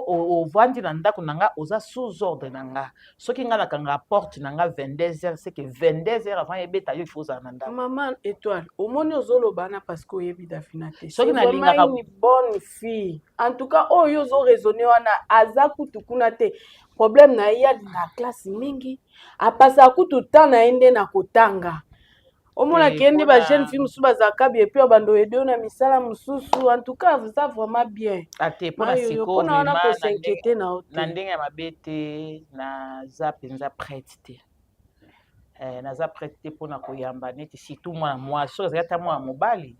ovandi na ndako nanga oza sous ordre nanga soki nga nakanga porte nanga 22h c'est que 22h avant ebeta yo ifoza na ndako maman étoile omoni ozoloba na parce que oyebi Dafina te soki nalingaka une bonne fille en tout cas oyo ozo raisonner wana aza kutu kuna te problème na ye na classe mingi apasa kutu temps na ende na kotanga omona kende ba jeune fille musu bazakabi et puis bando edo na misala mususu en tout cas ça vraiment bien ate pona siko na ko s'inquiéter na hotel na ndenge ya mabete na za penza prête te naza prête te pona koyamba neti surtout mwana mwasi soki azalaki ata mwana mobali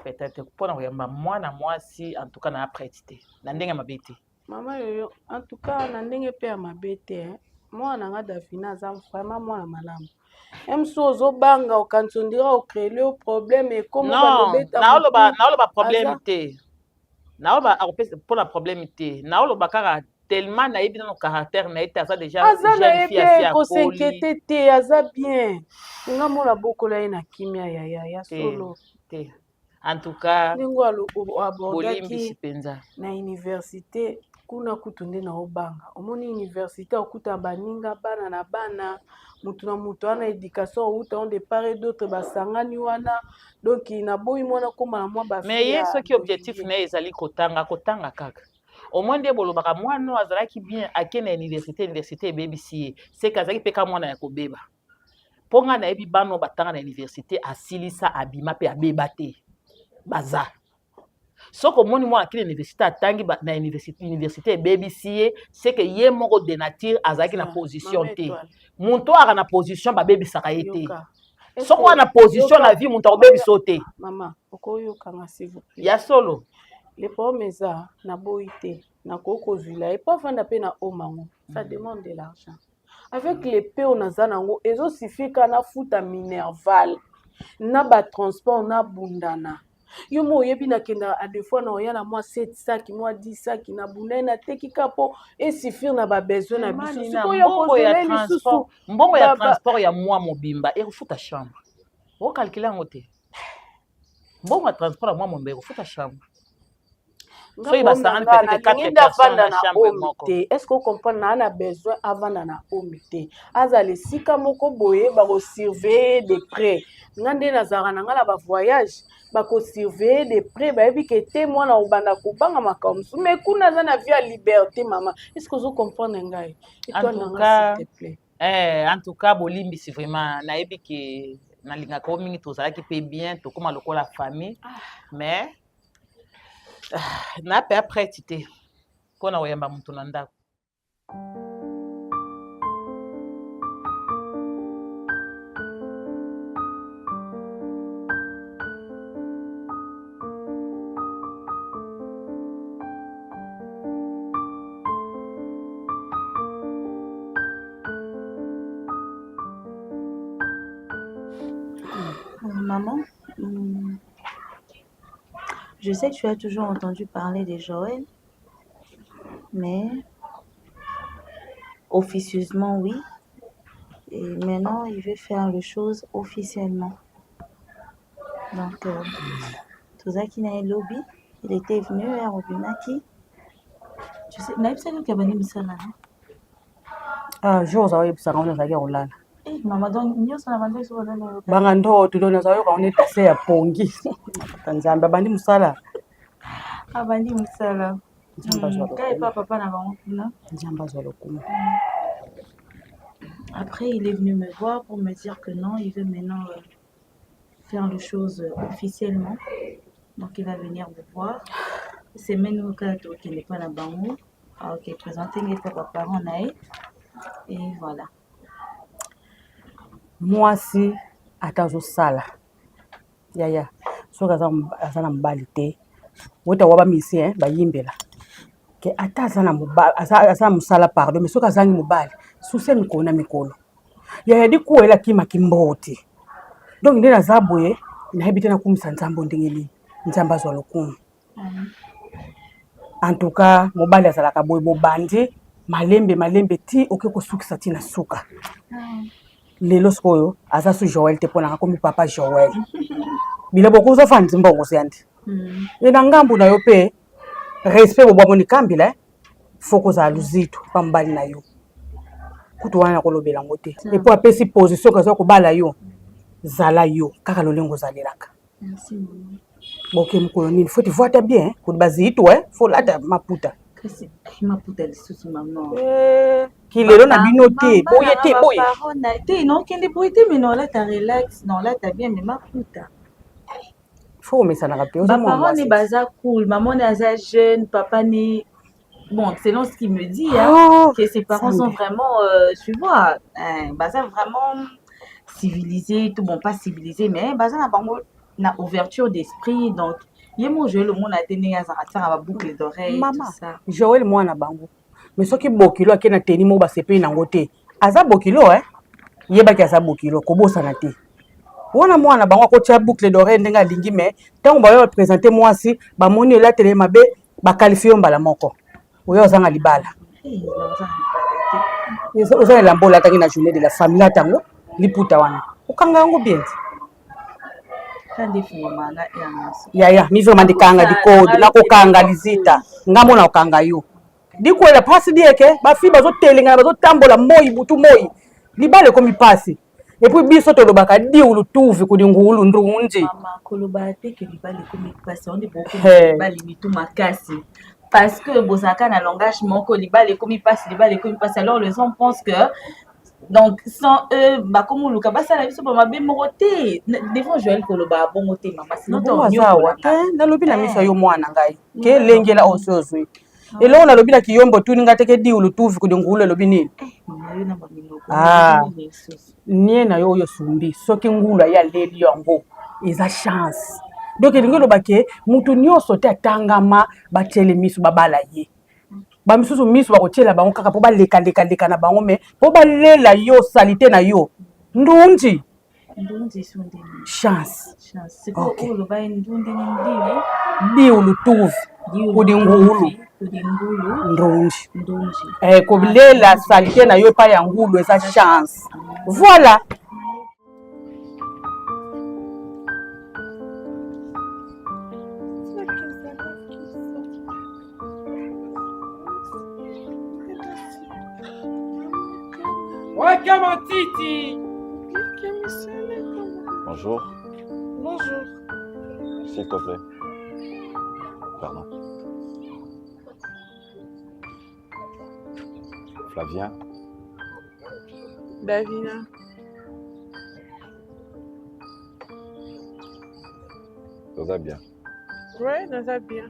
peut-être pona koyamba mwana mwasi en tout cas na prête te na ndenge ya mabete mama yoyo en tout cas na ndenge pe ya mabete mwana nga Dafina aza vraiment mwana malamu emso ozobanga okansondira okrele o problème et comment balobeta naoloba problème te naoloba pona problème te naoloba kaka tellement nayebi nano caractère na ye te aza déjà jeune fille asi ko s'inquiéter te aza bien nga mona bokola ye na kimia ya solo te en tout cas ndingo abordaki penza na université kuna kutu nde na obanga omoni université okuta baninga bana na bana mutu na mutu wana éducation outa on de part et d'autre basangani wana donc inaboyi mwana koma na mwa ba mais ye soki objectif na ye ezali kotanga kaka omoi nde bolobaka mwana azalaki bien ake na université ebebisi ye seke azalaki mpe ka mwana ya kobeba mpo nga nayebi bana batanga na université asilisa abima mpe abeba te baza soki omoni mwana akili université atangi na université ebebisi ye seke ye moko de nature azalaki na position te muntu aka na position babebisaka ye te soki wana position na vie muntu akobebisa te mama okoyokanga s'il vous plaît ya solo le problème eza na boyi te na kokozwila epo afanda mpe na omango ça demande de l'argent avec les peo naza nango ezosifika na futa minerval na batransport na bundana yo mo oyebi nakenda a deux fois na oya na mwa 7 sac mwa 10 sac na bundana natekika mpo esifire na babesoin na biso mbongo ya transport ya mwa mobimba ekofuta chambre okalkile yango te mbongo ya transport ya mwa mobimba ekofuta chambre soki basangani peut-être 4 personnes na chambre moko est-ce que comprendre na besoin avanda na omi te azala esika moko boye bakosurveiller de près nga nde nazalaka na nga na bavoyage bakosurveiller de près bayebi ke te mwana obanda kobanga makambo mosusu mais kuna aza na vie ya liberté mama est-ce que ozocomprendre ngai en tout cas bolimbisi vraiment nayebi ke nalingaka o mingi tozalaki mpe bien tokóma lokola famille mais na pe apreti te mpona koyamba motu na ndako Maman, je sais que tu as toujours entendu parler de Joël, mais officieusement, oui. Et maintenant, il veut faire les choses officiellement. Donc, tout ça qui n'a lobby, il était venu à Robinaki. Tu sais, n'a pas que Bani Missala. Ah, je vous avais ça quand on a eu Maman, donc, nous sommes en train de se voir. Bangando, tu donnes ça quand on est passé à Pongi. Tanzania, Bandi Musala. Ah, Bandi Musala. Papa n'a pas. Après, il est venu me voir pour me dire que non, il veut maintenant faire les choses officiellement. Donc, il va venir me voir. C'est maintenant qu'il n'est pas là-bas. Ah, ok, présenter mes papa en aïe. Et voilà. Moi, si, atazo sala. Yaya. So, azana mbalite. Wota waba misi, ba yimbela. Ke ata azana musala pardon, mais so kazangi mubali. Suse mikona mikolo. Yaya di kuela kima kimboti. Donc, ndena zaboye, nahebi tena kumisa nzambo ndengeli. Nzamba zolo kumu. En tout cas, mobali azalaka boye bobandi, malembe ti okeko sukisa ti na suka. Lelo skoyo azasu Joël te pona komi papa Joël. Bila boko zo fandi mbongo seandi. Ena ngambu na yo pe respect bobwamoni kambila faut kozala luzito pa mobali na yo kutu wana na kolobela yango te epo apesi position kaza kobala yo zala yo kaka lolengo ozalelaka. Merci maman. Boke mokolo nini faut te ta bien kodi bazitu faut lata maputa Kasi maputa lisusu maman. kilelo na bino te boye te boye te non kende boye te mais non là ta relax non là ta bien mais maputa faut mesanaka pe ba parents ne baza cool maman ne aza jeune papa ni bon selon ce qu'il me dit hein, que ses parents sont vraiment tu vois baza vraiment civilisés tout bon pas civilisés mais baza na bango na ouverture d'esprit donc yemo jouer le monde a tenu à sa boucle d'oreille tout ça Joël mwana bango mais soki bokilo akena teni mo basepeli nango te aza bokilo yebaki aza bokilo kobosana te wana mwana bango akotia boucle d'oreille ndenge alingi mais ntango bayo bapresente mwasi bamoni elatele mabe bakalifie yo mbala moko oyo ozanga libala ozalela mbo olataki na journée de la famille atango liputa wana okanga yango bien yaya mi vraiment ndikanga dikode nakokanga lizita ngambo na okanga yo dikwela pasi dieke bafi bazotelengana bazotambola moi butu moi libala ekomi pasi epuis biso tolobaka diulu tuvi kudi ngulu ndrunji koloba te ke libala ekomi pasi onde libala mitu makasi parce que bozaka na langage moko libala ekomi pasi alors les gens pensent que donc sans eux comme luka basala biso ba mabe moko te devant Joël koloba bongo te mama sinon to nyoka te nalobi na miso yo mwana ngai ke lengela osozwi elongo nalobi na kiyombo tuni nga teke diulu tuvi kudi ngulu elobi nini nie na yo oyo sumbi soki ngulu ya leli yango eza chance donc elingi oloba ke mutu nyonso te atangama batiele miso babala ye bamisusu miso bakotiela bango kaka mpo baleka na bango me mpo balela yo salite na yo ndunji chance diulu tuvi kudi ngulu ndunji kolela salite na yo epa ya ngulu eza chance voilà. Bonjour. Bonjour. S'il te plaît. Pardon. Flavien. Davina. Ça va bien. Ouais, ça va bien.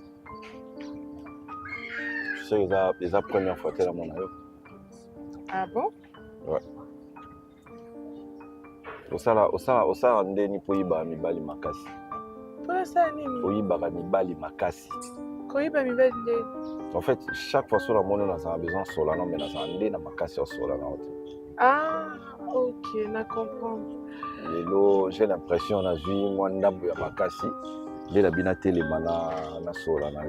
Je sais que c'est la première fois que tu es dans mon avion. Ah bon? Ouais. Osala ndeni poyiba mibali makasi. Pour ça nini? Poyiba mibali makasi. Koyiba mibali ndeni. En fait, chaque fois sur la monde on a besoin solano mais na ndeni na makasi solano. Ah, OK, na comprendre. Lelo, j'ai l'impression on a vu moi ndambo ya makasi. J'ai la bina telema na solano.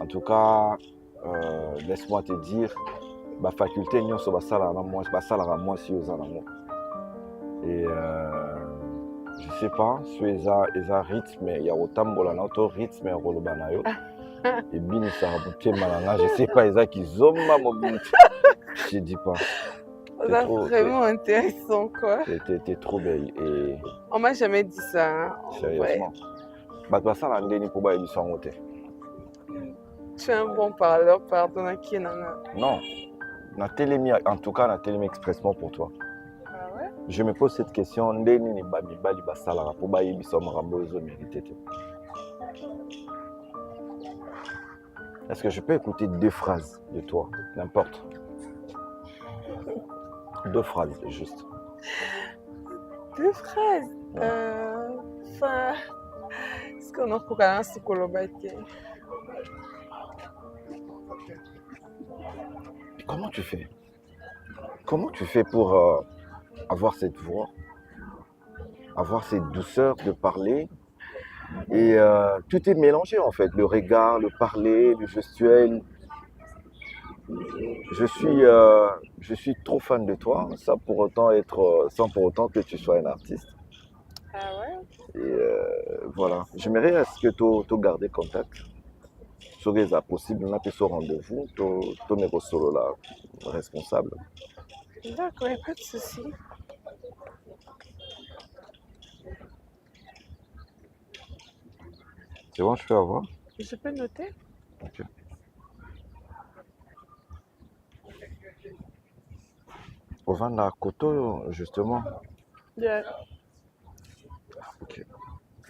En tout cas, laisse-moi te dire ma faculté nyonso basala na moi basala moi si aux anamo. Et je sais pas, sur eza rythme ya otambola na auto rythme ya koloba na yo. Et bini ça rabouté malanga, je sais pas eza kizoma mobile. Je dis pas. C'est vraiment intéressant quoi. T'es trop belle et on m'a jamais dit ça. Hein. Sérieusement. Bah basala ndeni pour ba émission ngote. Tu es un bon parleur, pardon à qui nana. Non. Na télémi en tout cas na télémi expressement pour toi. Ah ouais? Je me pose cette question, ndeni ni ba mibali basala pour ba yebiso makambo zo mérité. Est-ce que je peux écouter 2 phrases de toi, n'importe. 2 phrases juste. 2 phrases. Enfin, est-ce qu'on a pour un psychologue? Comment tu fais pour avoir cette voix, avoir cette douceur de parler et tout est mélangé en fait, le regard, le parler, le gestuel. Je suis trop fan de toi, sans pour autant que tu sois un artiste. Ah ouais? Et voilà, j'aimerais est-ce que tu gardes contact. soki eza possible na pe so rendez-vous to meko solo la responsable. D'accord, y a pas de souci. C'est bon, je peux avoir? Je peux noter? Ok. Au vent de la Koto, justement. Yeah. Ok.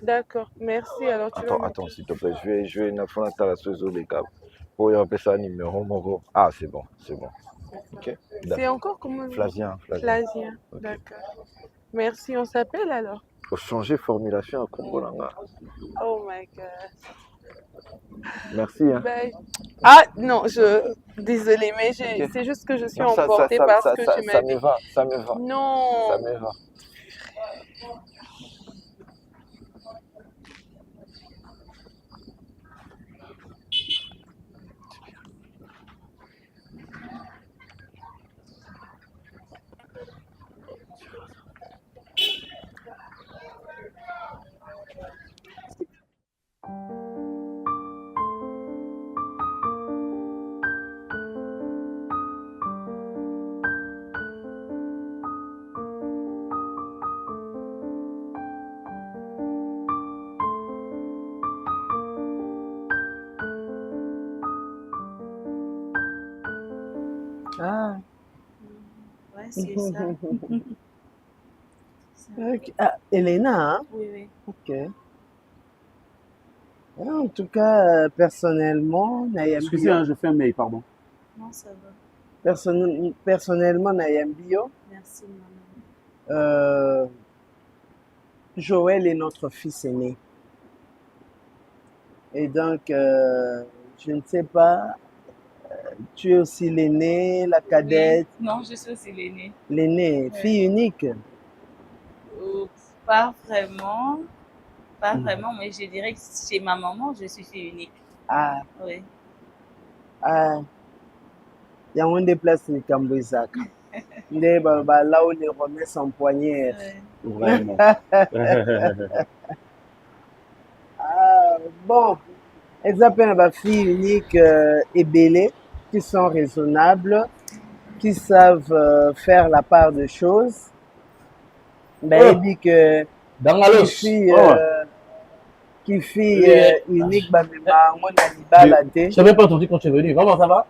D'accord, merci. Alors tu vas Attends, s'il te plaît, je vais une fois à la sauce des câbles. Pour y appeler ça numéro mon. Ah, c'est bon. Ok. C'est encore comment? Flavien. Flavien, Ok. d'accord. Merci, on s'appelle alors? Faut changer formulation à Congo Langa. Oh my god. Merci. Hein. Bye. Ah non, désolée, mais Ok. c'est juste que je suis Non, emportée parce que tu m'as ça dit. me va, ça me va. Non. Ça me va. Ah. Ouais, c'est ça. Ok. Ah, Elena, hein? Oui. Ok. En tout cas, personnellement, Excusez, hein, je fais un mail, pardon. Non, ça va. Personnellement, Nayambio, Merci, maman. Joël est notre fils aîné. Et donc, je ne sais pas, tu es aussi l'aîné, la cadette, Oui. Non, je suis aussi l'aînée. l'aînée, fille unique. Pas vraiment. Pas vraiment, mais je dirais que chez ma maman, je suis fille unique. Ah, Oui. ah. Il y a un déplace de Kamboïsak. Là où les remet son poignet. Vraiment. Bon, elles appellent ma fille unique et belle, qui sont raisonnables, qui savent faire la part des choses. Ben, elle dit que qui fille unique, bah, je n'avais pas entendu quand tu es venu. Comment ça va?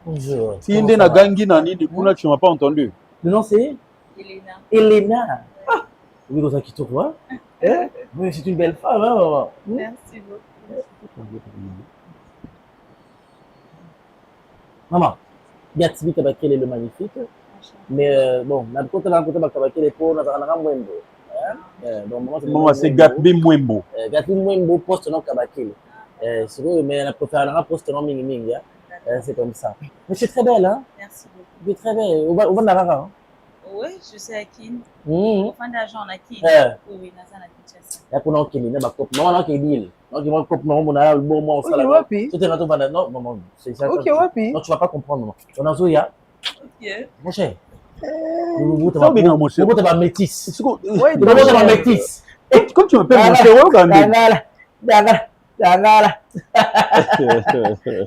Bonjour. Si Inde na gangi na ni kuna tu m'as pas entendu. Le nom c'est Elena. Elena. Ah, oui, comme ça qui te voit. Oui, c'est une belle femme. Hein? Merci beaucoup. Maman, Gatsby Tabakele le magnifique. Mais bon, on a côté Tabakele pour notre Mwembo. Maman, c'est Gatbi Mwembo. Gatbi Mwembo poste non Tabakele. C'est vrai, mais on préfère un poste non Ming. C'est comme ça. Mais c'est très belle, hein? Merci beaucoup. Tu es très belle. Au bas de la rara, hein? Oui, je suis à Kin. Au fin d'argent, on a Kin. Oui, Nazana Kinshasa. Il y a pour nous qui est là, cop. Non, non, qui est deal. Non, qui va cop, non, on a le bon moment. Ok, wapi. Tout est dans ton banane. Non, maman, c'est ça. Ok, wapi. Non, tu vas pas comprendre, maman. On a Zoya. Ok. Mon cher. Ça bien, mon cher. Comment tu vas métis? Oui, comment tu vas métis? Comme tu m'appelles mon cher,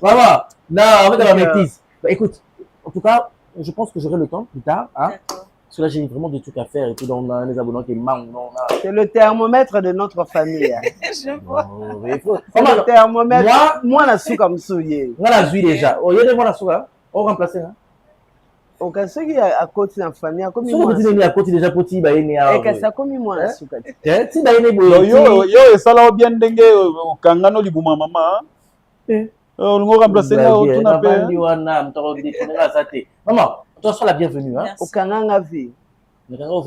Maman, non, en fait, elle va métis. Écoute, en tout cas, je pense que j'aurai le temps plus tard. Hein? D'accord. Parce que là, j'ai vraiment des trucs à faire et puis on a les abonnés qui manquent. C'est le thermomètre de notre famille. Hein. Je vois. C'est le thermomètre. Moi, la soupe comme souillé. Moi, la suis déjà. Oh, il y a des mois la soupe, hein? On va remplacer, hein? Ok, ceux qui à côté de la famille, comme moi. Ceux qui à côté déjà petit, bah, il y a. Et que ça, comme moi, la soupe. Si, bah, il y a. Yo, ça là, bien dengue, au Kangano, li bouma maman. On va remplacer là, on tourne à paix. Maman, toi, sois la bienvenue, hein? Au Kanganga vie. Donc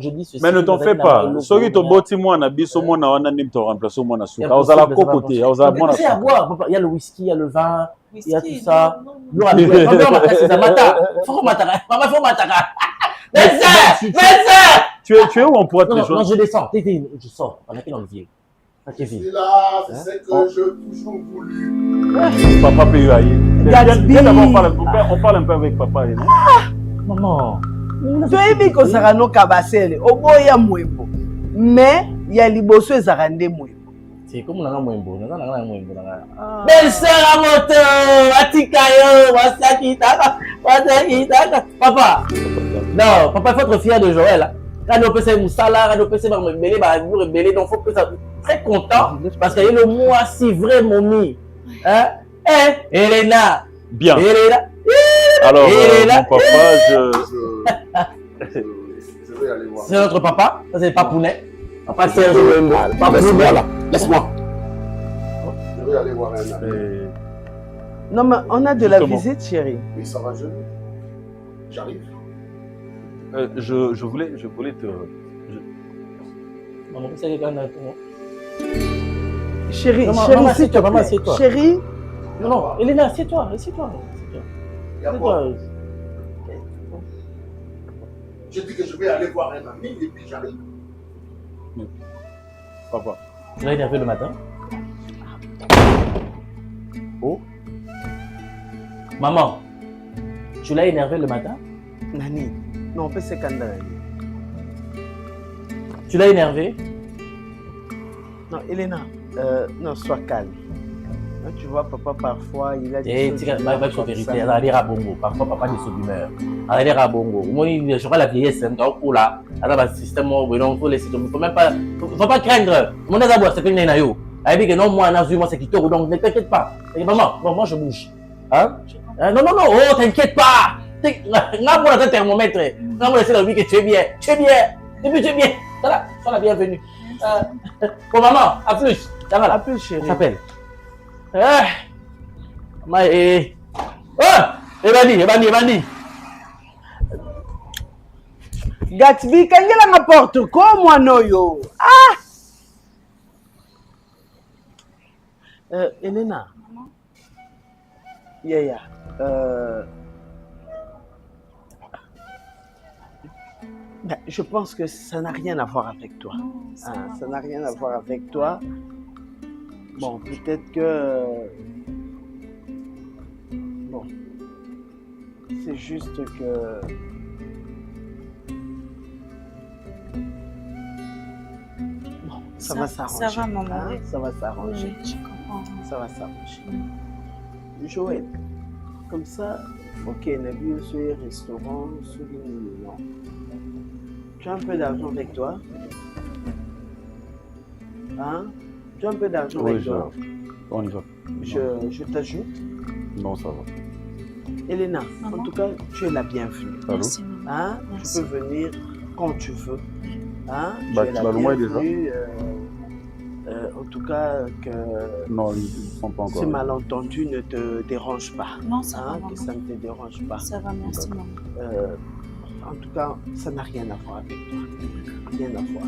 je dis ceci. Mais ne t'en fais pas. Ceux qui t'ont bâti moi, on a bis au monde, on a même te remplacé au monde. Il y a le whisky, il y a le vin, il y a tout ça. Tu es où on pourrait te rejoindre? Non, je descends. Je sors. On a quel envie? C'est là, c'est ce que j'ai toujours voulu. Papa peut y aller. Viens d'abord, on parle un peu avec papa. Maman. Tu as dit que ça va nous cabasser. Au bout, il y a Mwembo. Mais il y a Liboso et Zarande Mwembo. C'est comme on a un moimbo. Belle sœur à moto, Atikayo, Wasakitaka. Papa, non, papa, il faut être fier de Joël. Quand on peut se moussala, quand on peut se rebeller, donc il faut que ça soit très content parce qu'il y a le mois si vraiment mis. Hein? Eh, Elena. Bien. Elena. Alors, Elena. mon papa, Je vais aller voir. C'est notre papa, ça c'est Papounet. Papa Serge Wembo. Laisse-moi là, laisse-moi. Je vais aller voir un ami. Non, mais on a de la Justement. visite, chérie. Oui, ça va, j'arrive. je voulais te... Maman, c'est quelqu'un d'autre. Chérie, Maman, chérie, maman, s'il te assieds-toi, maman, plaît. assieds-toi. Chérie, Non, non, Elena, assieds-toi, assieds-toi. Il y a quoi? Je dis que je vais aller voir un ami et puis j'arrive. Papa. Tu l'as énervé le matin? Oh. Maman, tu l'as énervé le matin? Nani, non, on peut se calmer. Tu l'as énervé? Non, Elena, non, sois calme. Hein, tu vois, papa, parfois, il a des Eh, choses tu vas comme sur vérité, ça. elle a l'air à bongo. Parfois, papa est sur d'humeur. Elle a l'air à bongo. Moi, je crois la vieillesse, c'est un coup là. Elle a un système, il faut laisser tomber. Faut pas craindre. Mon d'abord, c'est que n'y a eu. Elle dit que non, moi, moi, c'est qui te donc ne t'inquiète pas. Et maman, bon, moi, je bouge. Hein? Non, non, non, oh, t'inquiète pas. N'a pas le thermomètre. N'a pas laissé la vie que tu es bien. Tu es bien. Et puis, tu es bien. Voilà, sois la bienvenue. Bon, maman, à plus. Ça va là. À plus, chérie. S'appelle. Mais Ebani. Gatsby, kangela n'importe quoi, moi, noyo. Ah! Elena. Yeah. Ben, je pense que ça n'a rien à voir avec toi. Ça n'a rien à voir avec toi. Bon, peut-être que... Bon. C'est juste que... Bon, ça va s'arranger. Ça va, maman. Hein? Ça va s'arranger. Oui, je comprends. Ça va s'arranger. Joël, comme ça, ok, on a vu sur les restaurants, sur les... Non. Tu as un peu d'argent avec toi? Hein? Tu as un peu d'argent Oui, avec toi? on y va. Je t'ajoute. Non, ça va. Elena, Maman. en tout cas, tu es la bienvenue. Allô? Merci, maman. Hein? Merci. Tu peux venir quand tu veux. Hein? Bah, tu es tu la vas loin déjà? bienvenue. En tout cas, que Non, ils ne sont pas encore. ce malentendu ne te dérange pas. Non, ça va, Hein? maman. Que ça ne te dérange pas. Ça va, merci, maman. En tout cas, ça n'a rien à voir avec toi. Rien à voir.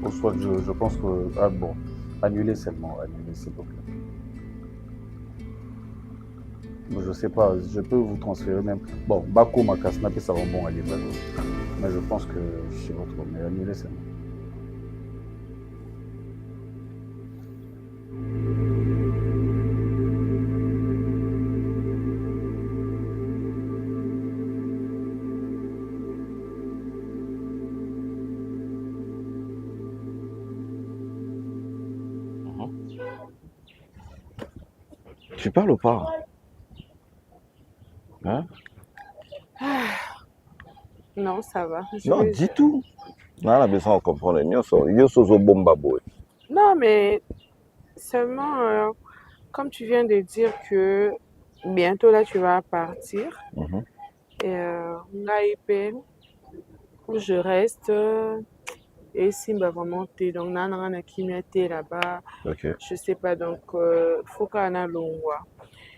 Au soit, je pense que... Ah bon, annuler seulement, annuler s'il vous plaît. Mais je sais pas, je peux vous transférer même. Bon, Bako, Makasna, ça va bon aller. Mais je pense que chez votre homme, mais annuler seulement. Tu parles ou pas? Hein? Non, ça va. Non, dis tout. On a besoin de comprendre. Bomba. Non, mais seulement, comme tu viens de dire que bientôt là, tu vas partir, et là, il paie, où je reste, et si bah, vraiment t'es donc nana qui m'était là-bas, Ok. je sais pas, donc faut qu'on a l'ongwa.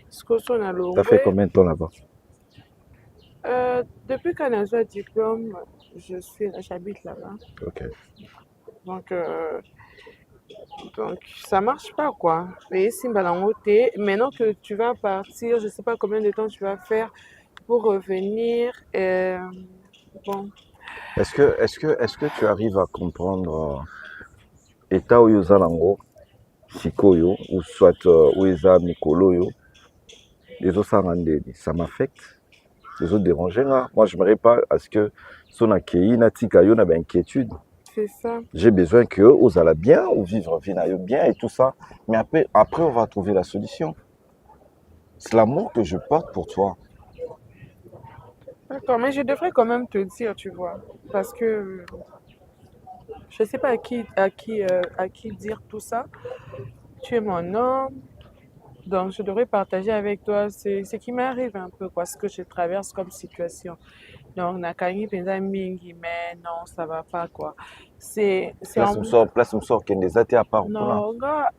Ce que son a T'as fait combien de temps là-bas? Depuis qu'on a eu un diplôme, j'habite là-bas. Ok. Donc ça marche pas quoi. Et si maintenant que tu vas partir, je sais pas combien de temps tu vas faire pour revenir. Bon. Est-ce que tu arrives à comprendre état où yoza nango sikoyo ou soit où yoza mikolo yo les autres ça m'affecte, les autres dérangent là. Moi je me pas à ce que son accueilli natika yo na inquiétude. c'est ça. J'ai besoin que vous allez bien, ou vivre vie na yo bien et tout ça. Mais après, on va trouver la solution. C'est l'amour que je porte pour toi. D'accord, mais je devrais quand même te dire, tu vois, parce que je sais pas à qui dire tout ça. Tu es mon homme, donc je devrais partager avec toi ce qui m'arrive un peu, quoi, ce que je traverse comme situation. Donc, nakangi penza mingi, mais non, ça va pas, quoi. C'est en... Place me sort qu'il des athées à part. Non, gars,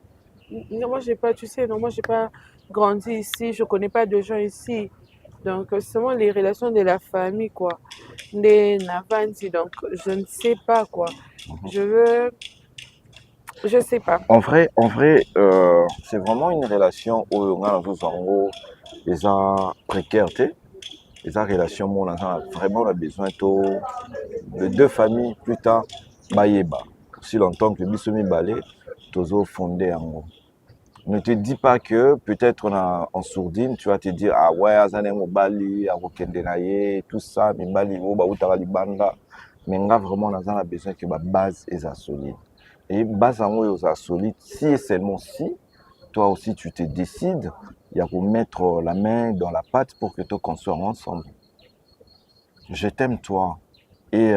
moi, j'ai pas, tu sais, non, moi, j'ai pas grandi ici, je connais pas de gens ici. Donc, c'est seulement les relations de la famille, quoi. Les Navanti, donc, je ne sais pas, quoi. Je sais pas. En vrai, c'est vraiment une relation où on a les précaires, les relations où on a vraiment besoin de deux familles plus tard, bayeba. Si longtemps que bisomi balé, tozo fondé en gros. Ne te dis pas que peut-être en sourdine, tu vas te dire ah ouais, azane mo bali, arokendenaye, tout ça, mais bali wo ba utara libanda. Mais on a vraiment besoin que ma base est solide. Et base en haut est solide, si et seulement si, toi aussi tu te décides, il y a pour mettre la main dans la pâte pour que tu construisons ensemble. Je t'aime toi. Et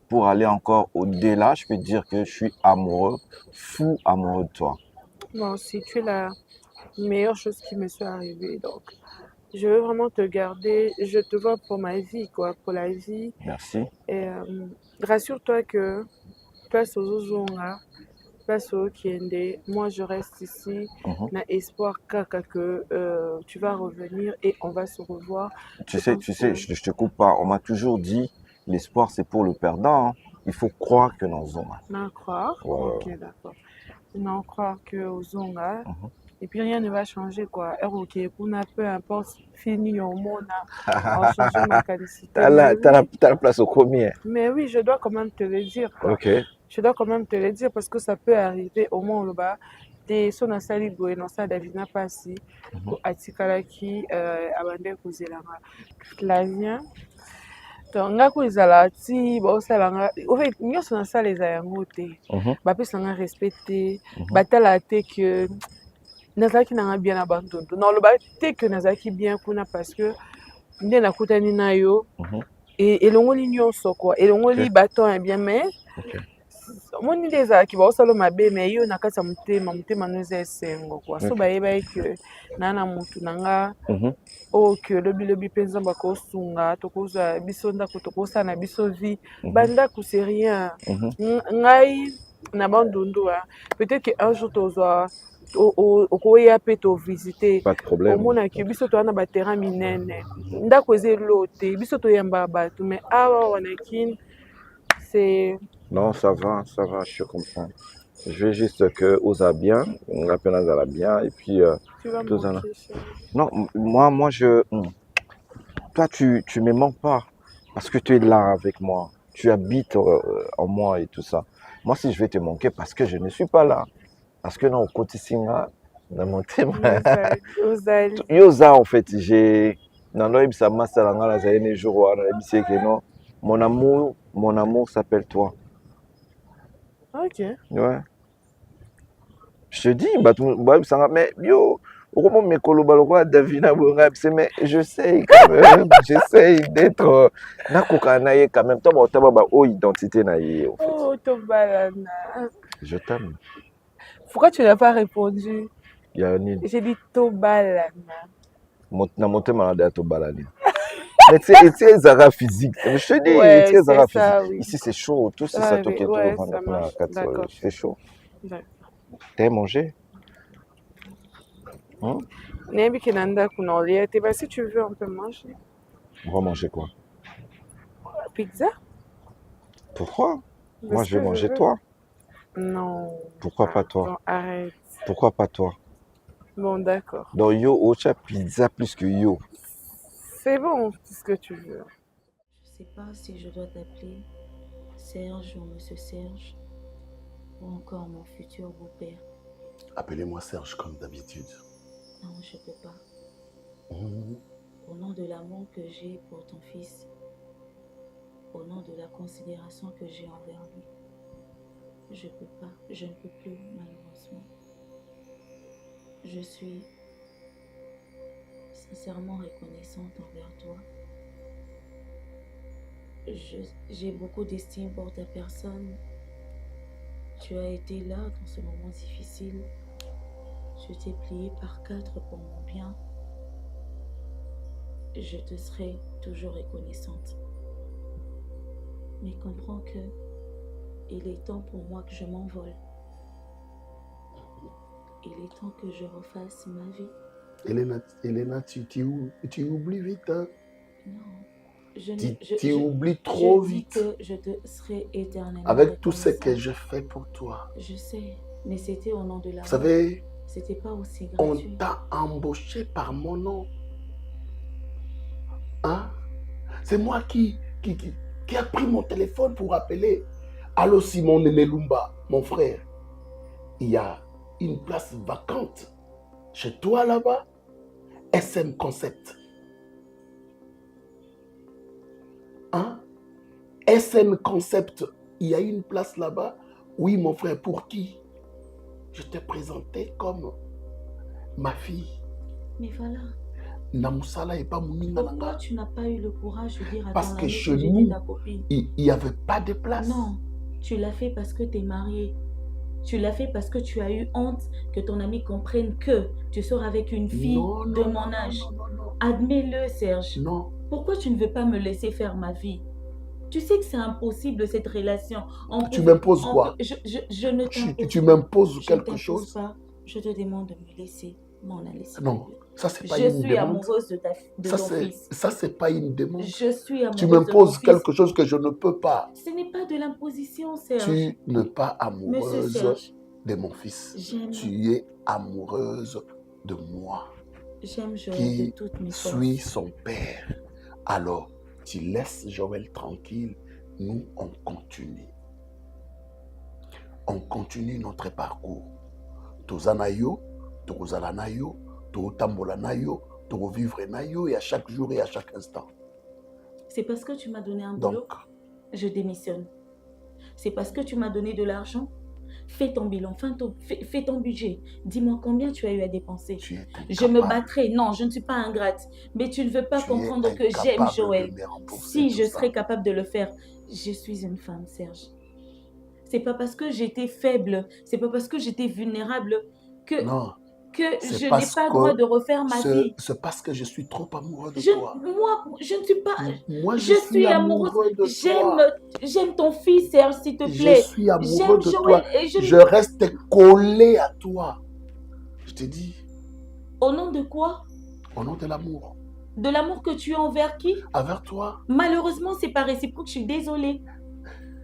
pour aller encore au-delà, je peux te dire que je suis amoureux, fou amoureux de toi. Bon, si tu es la meilleure chose qui me soit arrivée, donc je veux vraiment te garder. Je te vois pour ma vie, quoi, pour la vie. Merci. Et rassure-toi que place aux Ozonga, place au Kiende, moi je reste ici. Na espoir kaka que tu vas revenir et on va se revoir. Tu sais, je te coupe pas. On m'a toujours dit, l'espoir c'est pour le perdant. Hein. Il faut croire que nous avons. Non, croire. Ouais. Ok, d'accord. Non, croire que Ozonga. Et puis rien ne va changer, quoi. Ok, peu importe, fini au monde, on change ma qualité. T'as la place au premier. Mais oui, je dois quand même te le dire, quoi. Ok. Je dois quand même te le dire parce que ça peut arriver au moins au bas. Des son asali boye non ça davina pasi ko atikala ki abande kuzelanga clavien donc nga ko ezala ti ba osalanga au fait nyonso na sala eza yango te bapesanga respecté batala te que nazalaki nanga bien na bandondo non loba te que nazalaki bien kuna parce que nde nakutani na yo elongoli nyonso quoi elongoli baton bien mais moni nde ezalaki baosala mabe me yo na kati ya motema no eza esengo kwa so bayebaki ke naa na motu na nga oyo ke lobilobi mpe nzambe akosunga tokozwa biso ndako tokosala na biso vie bandako c'est rien ngai na bandundu peut-être que un jour tozwa okoya mpe tovisite omonaki biso toza na baterrain minene ndako eza elo te biso toyamba bato mais awa wanakini c'est... Non, ça va, je comprends. Je veux juste que Osa bien, on appelle Azala bien, et puis tout ça. Non, moi toi, tu me manques pas, parce que tu es là avec moi, tu habites en moi et tout ça. Moi, si je vais te manquer, parce que je ne suis pas là, parce que non, au côté Singa, dans mon thème, Yosa, en fait, j'ai, non, non, ça m'a salanga la zaine jour, non, mon amour s'appelle toi. Ok. Ouais. Je te dis, mais yo, mais j'essaye quand même, j'essaye d'être nakokanaye quand même. Toi, tu as identité naïe. Oh, Tobalana. Je t'aime. Pourquoi tu n'as pas répondu? J'ai dit Tobalana. Na monté malade à Tobalani. Mais tu sais, Zara physique. Je te dis, tu sais, Zara physique. Oui. Ici, c'est chaud. Tout c'est ça, toi qui es tout. C'est chaud. T'as mangé? Si tu veux, on peut manger. On va manger quoi? Pizza? Pourquoi? Moi, je vais manger toi. Non. Pourquoi pas toi? Non, arrête. Pourquoi pas toi? Bon, d'accord. Donc, yo, ocha pizza plus que yo. C'est bon, c'est ce que tu veux. Je sais pas si je dois t'appeler Serge ou Monsieur Serge, ou encore mon futur beau-père. Appelez-moi Serge comme d'habitude. Non, je peux pas. Au nom de l'amour que j'ai pour ton fils, au nom de la considération que j'ai envers lui, je peux pas, je ne peux plus, malheureusement. Je suis sincèrement reconnaissante envers toi. J'ai beaucoup d'estime pour ta personne. Tu as été là dans ce moment difficile. Je t'ai plié par 4 pour mon bien. Je te serai toujours reconnaissante. Mais comprends que il est temps pour moi que je m'envole. Il est temps que je refasse ma vie. Elena, tu oublies vite, hein? Non. Tu oublies trop je dis vite. que je te serai éternellement Avec tout ce reconnaissante. que je fais pour toi. Je sais, mais c'était au nom de la Vous savez, c'était pas aussi on gratuit. t'a embauché par mon nom. Hein? C'est moi qui a pris mon téléphone pour appeler. Allô Simon Nelumba, mon frère. Il y a une place vacante chez toi là-bas. SM Concept. Hein? SM Concept, il y a une place là-bas. Oui, mon frère, pour qui? Je t'ai présenté comme ma fille. Mais voilà. Namusala et pas Mouninga. Pourquoi tu n'as pas eu le courage de dire à Parce ton que ami chez que j'étais nous, ta copine? il n'y avait pas de place. Non, tu l'as fait parce que tu es marié. Tu l'as fait parce que tu as eu honte que ton ami comprenne que tu sors avec une fille de mon âge. Admets-le, Serge. Non. Pourquoi tu ne veux pas me laisser faire ma vie? Tu sais que c'est impossible cette relation. Tu m'imposes quoi? Je ne t'impose Tu m'imposes je quelque ne chose? pas. Je te demande de me laisser m'en aller. Non, ça c'est pas je une suis demande. Amoureuse de ton fils. Ça c'est pas une demande. Je suis amoureuse tu de mon m'imposes fils. quelque chose que je ne peux pas. Ce n'est pas de l'imposition, Serge. Tu n'es pas amoureuse Serge, de mon fils. j'aime. Tu es amoureuse de moi. J'aime Joël qui de toutes mes forces. suis son père. Alors, tu laisses Joël tranquille. Nous, on continue. On continue notre parcours. Tozana yo, tozala na yo, totambola na yo, vivre na yo, et à chaque jour et à chaque instant. C'est parce que tu m'as donné un boulot, Donc, je démissionne. C'est parce que tu m'as donné de l'argent. Fais ton bilan, fais ton budget. Dis-moi combien tu as eu à dépenser. Je me battrai. Non, je ne suis pas ingrate. Mais tu ne veux pas comprendre que j'aime Joël. Si je serais capable de le faire, je suis une femme, Serge. C'est pas parce que j'étais faible, c'est pas parce que j'étais vulnérable que je n'ai pas le droit de refaire ma vie. C'est parce que je suis trop amoureux de toi. Moi, je ne suis pas... Moi, je suis amoureux de toi. J'aime ton fils, Serge, s'il te plaît. Je suis amoureux de toi. Et je reste collé à toi. Je te dis. Au nom de quoi? Au nom de l'amour. De l'amour que tu as envers qui? Envers toi. Malheureusement, c'est pas réciproque, je suis désolée.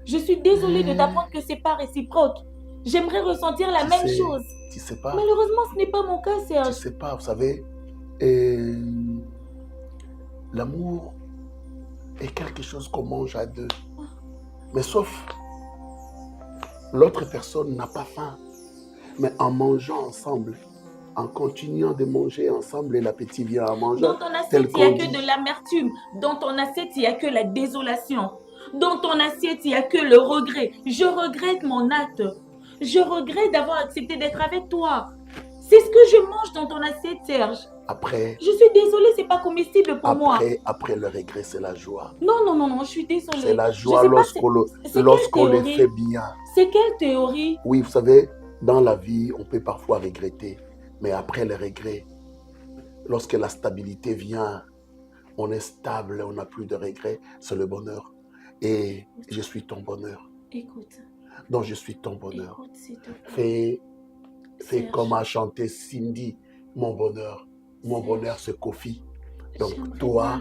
Je suis désolée de t'apprendre que c'est pas réciproque. J'aimerais ressentir la même chose. Tu sais pas. Malheureusement, ce n'est pas mon cas, Serge. Tu sais pas, vous savez, l'amour est quelque chose qu'on mange à deux. Mais sauf, l'autre personne n'a pas faim. Mais en mangeant ensemble, en continuant de manger ensemble, et l'appétit vient à manger. Dans ton assiette, il n'y a que de l'amertume. Dans ton assiette, il n'y a que la désolation. Dans ton assiette, il n'y a que le regret. Je regrette mon acte. Je regrette d'avoir accepté d'être avec toi. C'est ce que je mange dans ton assiette, Serge. Après... Je suis désolée, c'est pas comestible pour moi. Après le regret, c'est la joie. Non, je suis désolée. C'est la joie lorsqu'on le fait bien. C'est quelle théorie? Oui, vous savez, dans la vie, on peut parfois regretter. Mais après le regret, lorsque la stabilité vient, on est stable, on n'a plus de regrets, c'est le bonheur. Et je suis ton bonheur. Écoute. Donc je suis ton bonheur. Écoute, s'il te plaît. Fais comme a chanté Cindy, mon bonheur. Mon bonheur, c'est Kofi. Donc toi,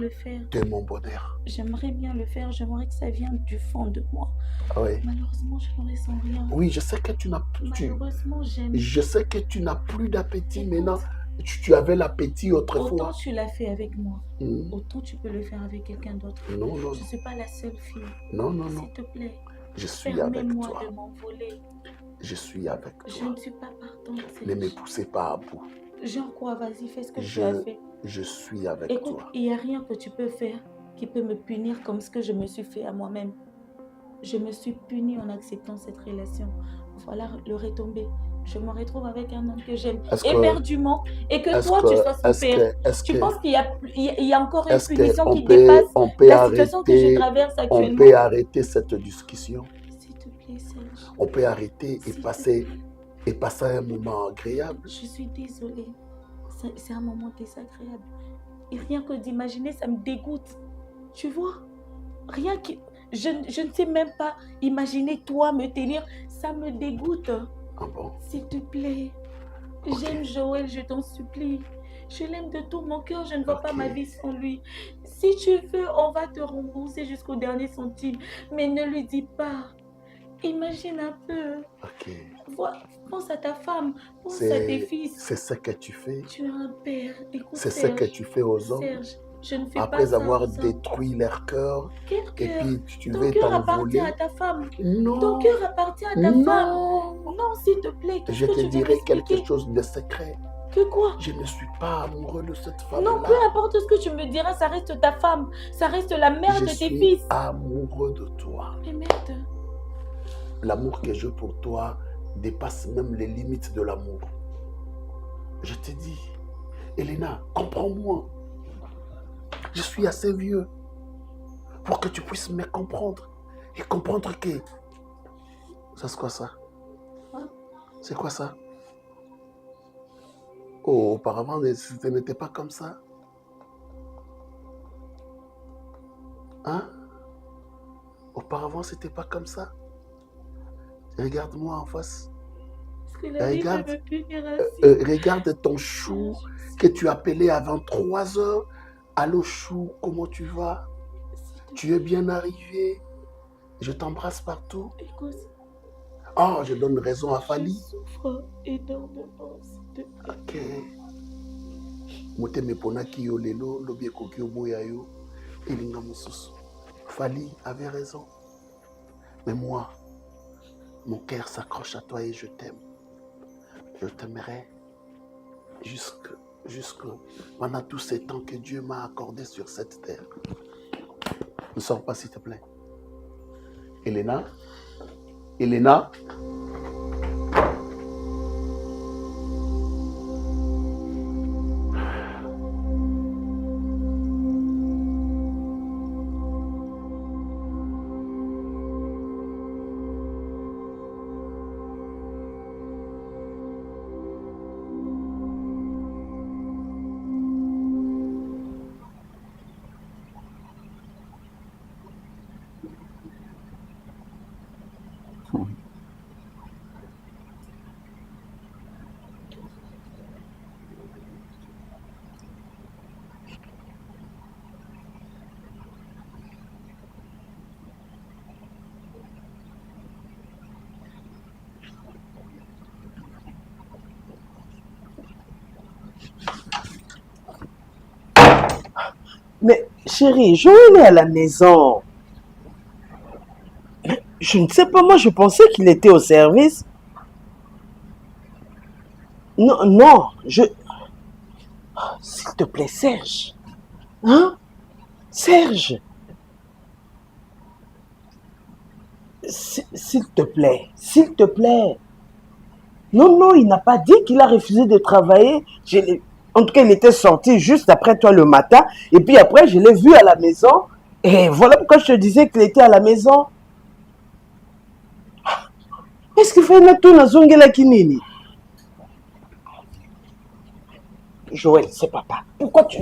tu es mon bonheur. J'aimerais bien le faire, j'aimerais que ça vienne du fond de moi. Oui. Malheureusement, je ne ressens rien. Oui, je sais que tu n'as plus... Malheureusement, j'aime... Je sais que tu n'as plus d'appétit maintenant. Tu avais l'appétit autrefois. Autant tu l'as fait avec moi, autant tu peux le faire avec quelqu'un d'autre. Non. Je ne suis pas la seule fille. Non. S'il te plaît. Je suis avec toi. Permets-moi de m'envoler. Je suis avec toi. Je ne suis pas partante. Ne me poussez pas à bout. Jean quoi, vas-y, fais ce que tu as fait. Je suis avec toi. Écoute, il n'y a rien que tu peux faire qui peut me punir comme ce que je me suis fait à moi-même. Je me suis punie en acceptant cette relation. Voilà le retombé. Je me retrouve avec un homme que j'aime éperdument et que toi, tu sois son père. Tu penses qu'il y a encore une punition qui dépasse la situation que je traverse actuellement? On peut arrêter cette discussion. S'il te plaît, Serge. On peut arrêter et passer un moment agréable. Je suis désolée. C'est un moment désagréable. Et rien que d'imaginer, ça me dégoûte. Tu vois? Rien que... Je ne sais même pas imaginer toi me tenir. Ça me dégoûte. Ah bon? S'il te plaît. Okay. J'aime Joël, je t'en supplie. Je l'aime de tout mon cœur, je ne vois pas ma vie sans lui. Si tu veux, on va te rembourser jusqu'au dernier centime. Mais ne lui dis pas. Imagine un peu. Ok. Pense à ta femme, pense à tes fils. C'est ce que tu fais. Tu es un père. Écoute, c'est ce que tu fais aux hommes. Serge, je ne fais après pas avoir ça. Détruit leur cœur. Quel cœur? Et puis tu Ton veux cœur t'envoler. appartient à ta femme. Non. Ton cœur appartient à ta femme. Non, s'il te plaît. Je te dirai quelque chose de secret. Que quoi? Je ne suis pas amoureux de cette femme. Non, peu importe ce que tu me diras, ça reste ta femme. Ça reste la mère de tes fils. Je suis amoureux de toi. Mais merde. L'amour que j'ai pour toi dépasse même les limites de l'amour. Je te dis, Elena, comprends-moi. Je suis assez vieux pour que tu puisses me comprendre et comprendre que... Ça, c'est quoi ça? C'est quoi ça? Oh, auparavant, ce n'était pas comme ça. Hein? Auparavant, c'était pas comme ça. Regarde-moi en face. Regarde ton chou que tu appelais avant 3 heures. Allô chou, comment tu vas? Tu es bien arrivé? Je t'embrasse partout. Écoute. Oh, je donne raison à Fali. Je souffre énormément, s'il te plaît. Ok. Moteme ponaki yo lelo, lobi ekoki oboya yo, elinga mosusu. Fali avait raison. Mais moi, mon cœur s'accroche à toi et je t'aime. Je t'aimerai jusque pendant tous ces temps que Dieu m'a accordé sur cette terre. Ne sors pas, s'il te plaît. Elena? Elena? Mais chérie, Joël est à la maison. Je ne sais pas, moi je pensais qu'il était au service. Non, non, S'il te plaît, Serge. Hein? Serge. S'il te plaît, s'il te plaît. Non, non, il n'a pas dit qu'il a refusé de travailler. En tout cas, il était sorti juste après toi le matin. Et puis après, je l'ai vu à la maison. Et voilà pourquoi je te disais qu'il était à la maison. Est-ce qu'il fait une tourne à Zongela Kinini? Joël, c'est papa. Pourquoi tu...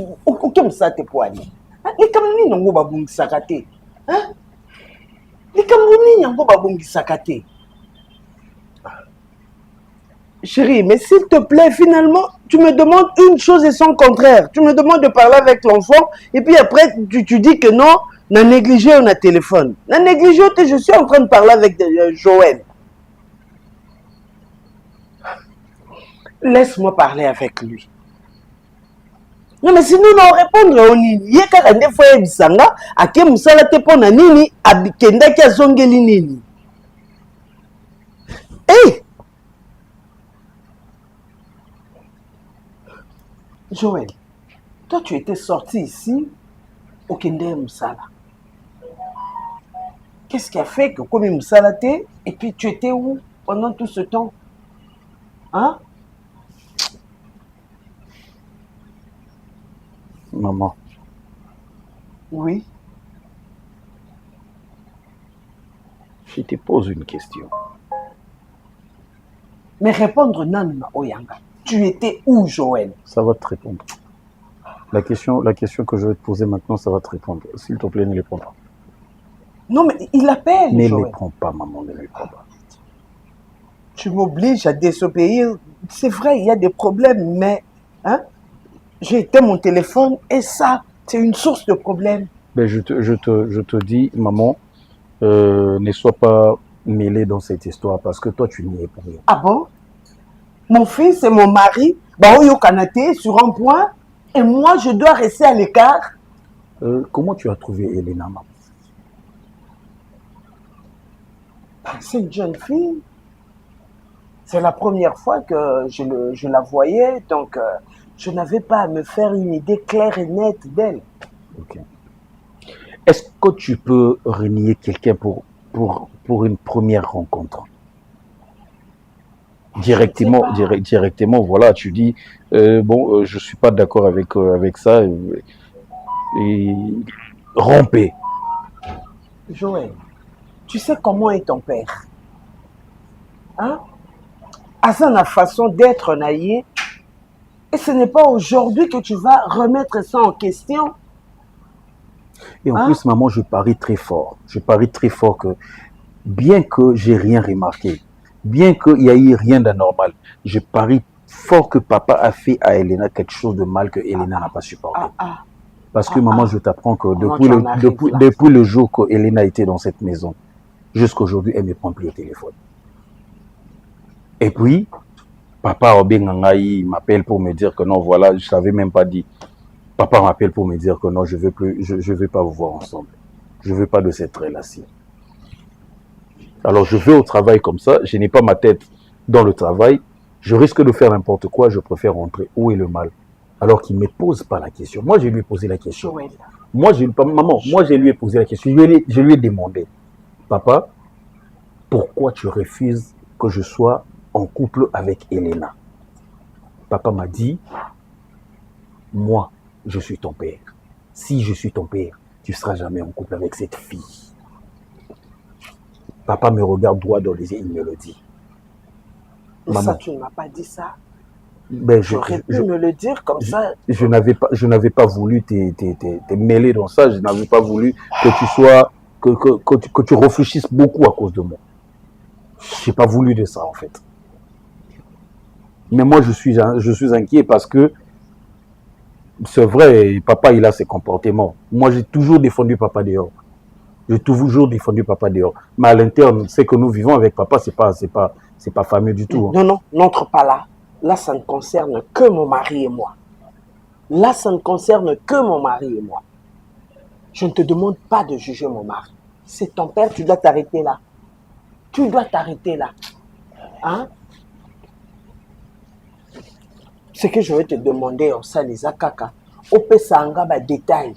Comme ça, t'es poignés? Les Camerounais n'ont pas bon sakaté. Hein? Les Camerounais n'ont pas bon sakaté. Chérie, mais s'il te plaît, finalement, tu me demandes une chose et son contraire. Tu me demandes de parler avec l'enfant et puis après, tu dis que non, on a négligé on a téléphone. On a négligé, je suis en train de parler avec Joël. Laisse-moi parler avec lui. Non, mais sinon, on répondre au nini. Il y a quand même des fois, il y a à qui moussa la te pona nini, à bikenda qui a zongeli nini. Hey! Joël, toi tu étais sorti ici au Kende Moussala. Qu'est-ce qui a fait que comme il me salaté, et puis tu étais où pendant tout ce temps? Hein? Maman, Oui. je te pose une question. Mais répondre non, Oyanga. Tu étais où, Joël? Ça va te répondre. La question que je vais te poser maintenant, ça va te répondre. S'il te plaît, ne les prends pas. Non, mais il appelle, Ne Joël. les prends pas, maman, ne les prends pas. Tu m'obliges à désobéir. C'est vrai, il y a des problèmes, mais hein, j'ai éteint mon téléphone et ça, c'est une source de problème. Ben, je te dis, maman, ne sois pas mêlée dans cette histoire parce que toi, tu n'y es pour rien. Ah bon? Mon fils et mon mari, bah, au Canada, sur un point, et moi, je dois rester à l'écart. Comment tu as trouvé Elena, maman? C'est une jeune fille. C'est la première fois que je la voyais, donc je n'avais pas à me faire une idée claire et nette d'elle. Ok. Est-ce que tu peux renier quelqu'un pour une première rencontre? Directement, directement, voilà, tu dis, je suis pas d'accord avec ça, et rompez. Joël, tu sais comment est ton père? Hein? À sa façon d'être naïe, et ce n'est pas aujourd'hui que tu vas remettre ça en question. Et en plus, maman, je parie très fort. Je parie très fort que, bien que j'ai rien remarqué, bien qu'il n'y a eu rien d'anormal, je parie fort que papa a fait à Elena quelque chose de mal que Elena n'a pas supporté. Parce que maman, je t'apprends que depuis le jour que Elena était dans cette maison, jusqu'à aujourd'hui, elle ne me prend plus au téléphone. Et puis, papa Obengangaï m'appelle pour me dire que non, voilà, je ne savais même pas dit. Papa m'appelle pour me dire que non, je veux pas vous voir ensemble. Je veux pas de cette relation. Alors je vais au travail comme ça, je n'ai pas ma tête dans le travail, je risque de faire n'importe quoi, je préfère rentrer. Où est le mal? Alors qu'il ne me pose pas la question. Moi, je lui ai posé la question. Joël. Moi, je lui ai posé la question. Je lui ai demandé, papa, pourquoi tu refuses que je sois en couple avec Elena? Papa m'a dit, moi, je suis ton père. Si je suis ton père, tu ne seras jamais en couple avec cette fille. Papa me regarde droit dans les yeux, il me le dit. Mais ça, tu ne m'as pas dit ça. Ben, J'aurais pu me le dire comme ça. Je n'avais pas voulu te mêler dans ça. Je n'avais pas voulu que tu sois, que tu réfléchisses beaucoup à cause de moi. Je n'ai pas voulu de ça, en fait. Mais moi, je suis inquiet parce que c'est vrai, papa, il a ses comportements. Moi, j'ai toujours défendu papa dehors. J'ai toujours défendu papa dehors. Mais à l'interne, c'est que nous vivons avec papa, c'est pas fameux du tout. Non, non, n'entre pas là. Là, ça ne concerne que mon mari et moi. Là, ça ne concerne que mon mari et moi. Je ne te demande pas de juger mon mari. C'est ton père, tu dois t'arrêter là. Tu dois t'arrêter là. Hein? Ce que je vais te demander, ça, les akaka, opesanga ba détail.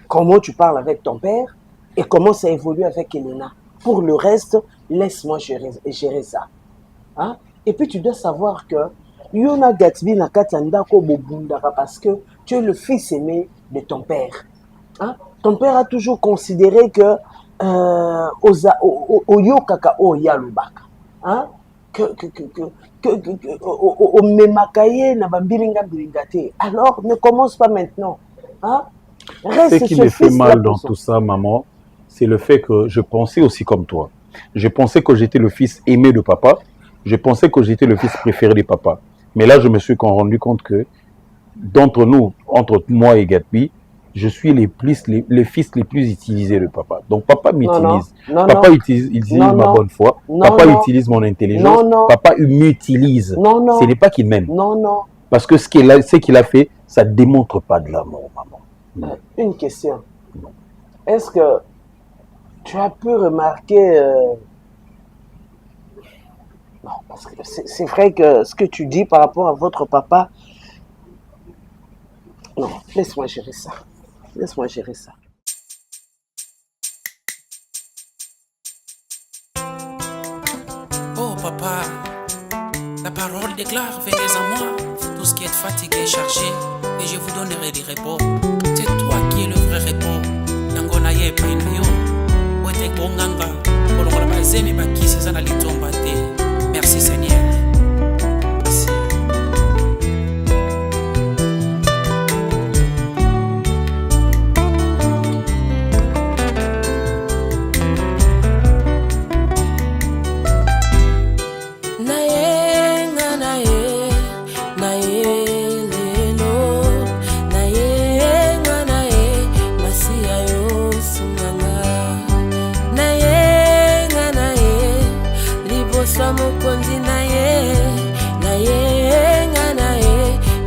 Comment tu parles avec ton père et comment ça évolue avec Elena. Pour le reste, laisse-moi gérer ça. Hein? Et puis tu dois savoir que Yona Gatsby na katanda ko bobundara parce que tu es le fils aimé de ton père. Hein? Ton père a toujours considéré que Oyo kaka o yalubaka. Hein? Alors ne commence pas maintenant. Hein? Ce qui me fait mal dans tout ça, maman, c'est le fait que je pensais aussi comme toi. Je pensais que j'étais le fils aimé de papa. Je pensais que j'étais le fils préféré de papa. Mais là, je me suis rendu compte que d'entre nous, entre moi et Gatbi, je suis les fils les plus utilisés de papa. Donc papa m'utilise. Papa utilise ma bonne foi. Papa utilise mon intelligence. Papa m'utilise. Ce n'est pas qu'il m'aime. Non, non. Parce que ce qu'il a fait, ça ne démontre pas de l'amour, maman. Non. Une question. Est-ce que tu as pu remarquer... Non, parce que c'est vrai que ce que tu dis par rapport à votre papa... Non, laisse-moi gérer ça. Laisse-moi gérer ça. papa. La parole déclare, venez à moi, tout ce qui est fatigué et chargé, et je vous donnerai du repos. C'est toi qui es le vrai repos. Nangona ye painayo, wete konganga, kolongola bazemi bakisi sana litomba te. Merci Seigneur. Merci.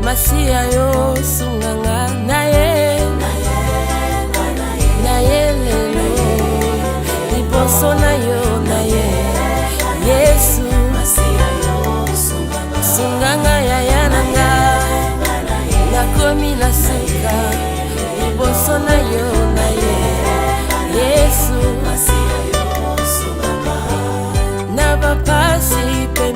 Masia yo sunganga naye lelo liboso na yo naye Yesu masia yo sunganga ya nanga nakomi na suka liboso na yo naye Yesu masia yo sunganga na bapasi pe